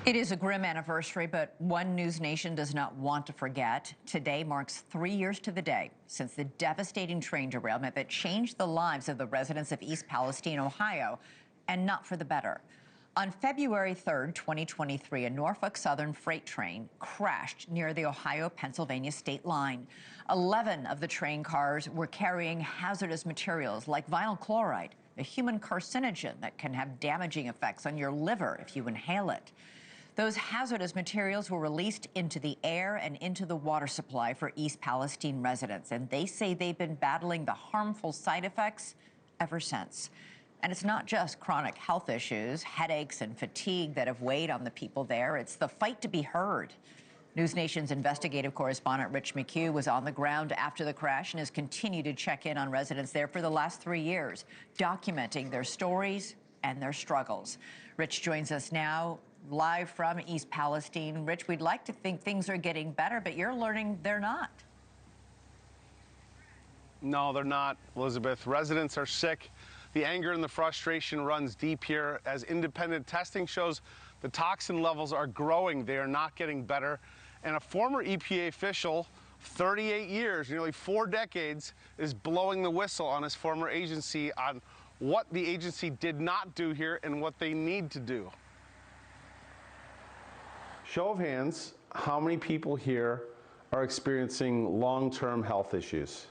It is a grim anniversary, but one NewsNation does not want to forget. Today marks 3 years to the day since the devastating train derailment that changed the lives of the residents of East Palestine, Ohio, and not for the better. On February 3rd, 2023, a Norfolk Southern freight train crashed near the Ohio-Pennsylvania state line. 11 of the train cars were carrying hazardous materials like vinyl chloride, a human carcinogen that can have damaging effects on your liver if you inhale it. Those hazardous materials were released into the air and into the water supply for East Palestine residents, and they say they've been battling the harmful side effects ever since. And it's not just chronic health issues, headaches and fatigue that have weighed on the people there. It's the fight to be heard. NewsNation's investigative correspondent Rich McHugh was on the ground after the crash and has continued to check in on residents there for the last 3 years, documenting their stories and their struggles. Rich joins us now live from East Palestine. Rich, we'd like to think things are getting better, but you're learning they're not. No, they're not, Elizabeth. Residents are sick. The anger and the frustration runs deep here. As independent testing shows, the toxin levels are growing. They are not getting better. And a former EPA official, 38 years, nearly 4 decades, is blowing the whistle on his former agency on what the agency did not do here and what they need to do. Show of hands, how many people here are experiencing long-term health issues?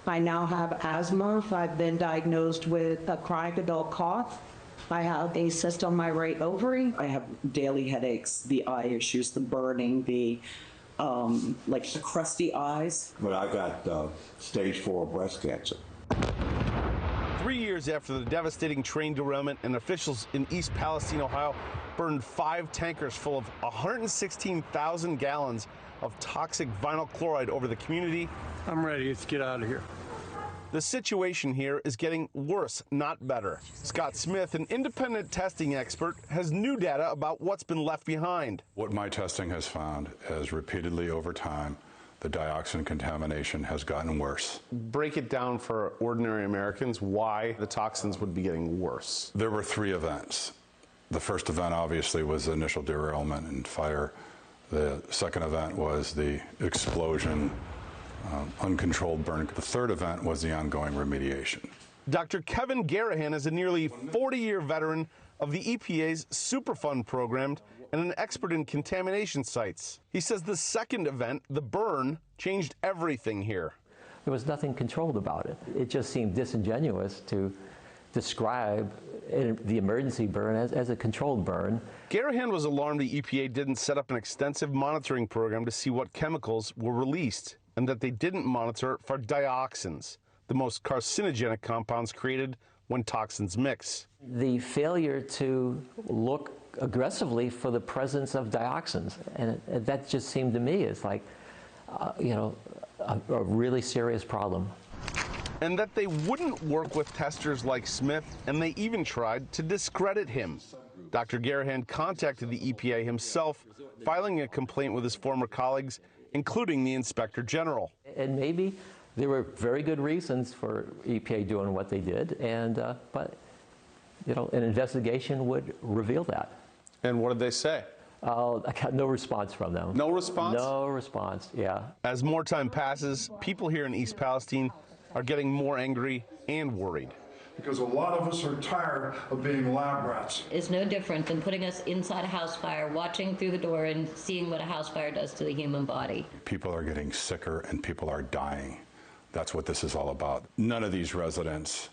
I now have asthma. I've been diagnosed with a chronic adult cough. I have a cyst on my right ovary. I have daily headaches, the eye issues, the burning, the like crusty eyes. But I got stage 4 breast cancer. 3 years after the devastating train derailment, and officials in East Palestine, Ohio, burned 5 tankers full of 116,000 gallons of toxic vinyl chloride over the community. I'm ready. Let's get out of here. The situation here is getting worse, not better. Scott Smith, an independent testing expert, has new data about what's been left behind. What my testing has found is repeatedly over time, the dioxin contamination has gotten worse. Break it down for ordinary Americans, why the toxins would be getting worse. There were 3 events. The first event obviously was the initial derailment and fire. The second event was the explosion, uncontrolled burn. The third event was the ongoing remediation. Dr. Kevin Garahan is a nearly 40-year veteran of the EPA's Superfund program and an expert in contamination sites. He says the second event, the burn, changed everything here. There was nothing controlled about it. It just seemed disingenuous to describe the emergency burn as a controlled burn. Garahan was alarmed the EPA didn't set up an extensive monitoring program to see what chemicals were released, and that they didn't monitor for dioxins, the most carcinogenic compounds created when toxins mix. The failure to look aggressively for the presence of dioxins, and that just seemed to me as like, a really serious problem. And that they wouldn't work with testers like Smith, and they even tried to discredit him. Dr. Garahan contacted the EPA himself, filing a complaint with his former colleagues, including the Inspector General. And maybe there were very good reasons for EPA doing what they did, but an investigation would reveal that. And what did they say? I got no response from them. No response? No response, yeah. As more time passes, people here in East Palestine are getting more angry and worried. Because a lot of us are tired of being lab rats. It's no different than putting us inside a house fire, watching through the door and seeing what a house fire does to the human body. People are getting sicker and people are dying. That's what this is all about. None of these residents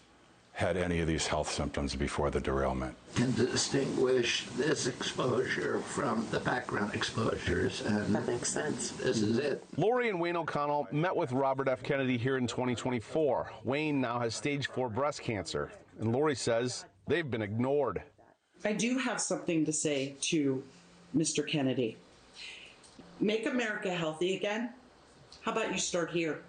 had any of these health symptoms before the derailment. Can distinguish this exposure from the background exposures, and that makes sense. This is it. Lori and Wayne O'Connell met with Robert F. Kennedy here in 2024. Wayne now has stage 4 breast cancer, and Lori says they've been ignored. I do have something to say to Mr. Kennedy. Make America healthy again. How about you start here?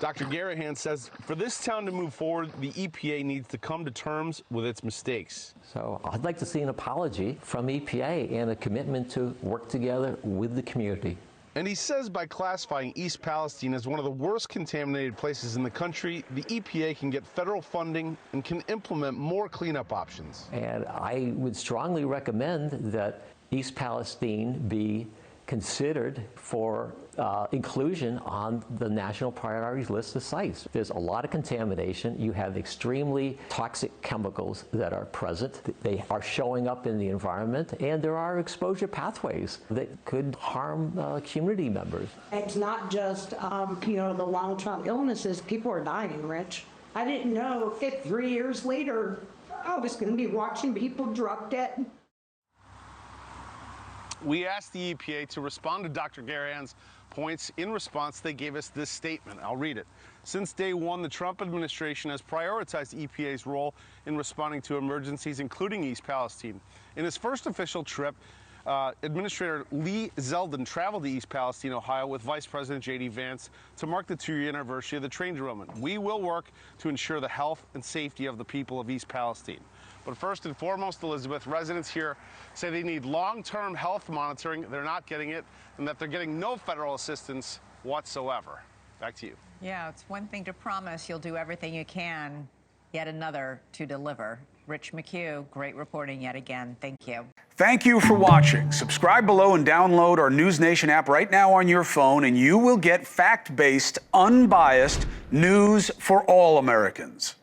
Dr. Garahan says for this town to move forward, the EPA needs to come to terms with its mistakes. So I'd like to see an apology from EPA and a commitment to work together with the community. And he says by classifying East Palestine as one of the worst contaminated places in the country, the EPA can get federal funding and can implement more cleanup options. And I would strongly recommend that East Palestine be considered for inclusion on the national priorities list of sites. There's a lot of contamination. You have extremely toxic chemicals that are present. They are showing up in the environment, and there are exposure pathways that could harm community members. It's not just, the long-term illnesses. People are dying, Rich. I didn't know if 3 years later I was going to be watching people drop dead. We asked the EPA to respond to Dr. Garahan's points. In response, they gave us this statement. I'll read it. Since day one, the Trump administration has prioritized EPA's role in responding to emergencies, including East Palestine. In his first official trip, Administrator Lee Zeldin traveled to East Palestine, Ohio with Vice President J.D. Vance to mark the 2-year anniversary of the train derailment. We will work to ensure the health and safety of the people of East Palestine. But first and foremost, Elizabeth, residents here say they need long-term health monitoring. They're not getting it, and that they're getting no federal assistance whatsoever. Back to you. Yeah, it's one thing to promise you'll do everything you can, yet another to deliver. Rich McHugh, great reporting yet again. Thank you. Thank you for watching. Subscribe below and download our NewsNation app right now on your phone, and you will get fact-based, unbiased news for all Americans.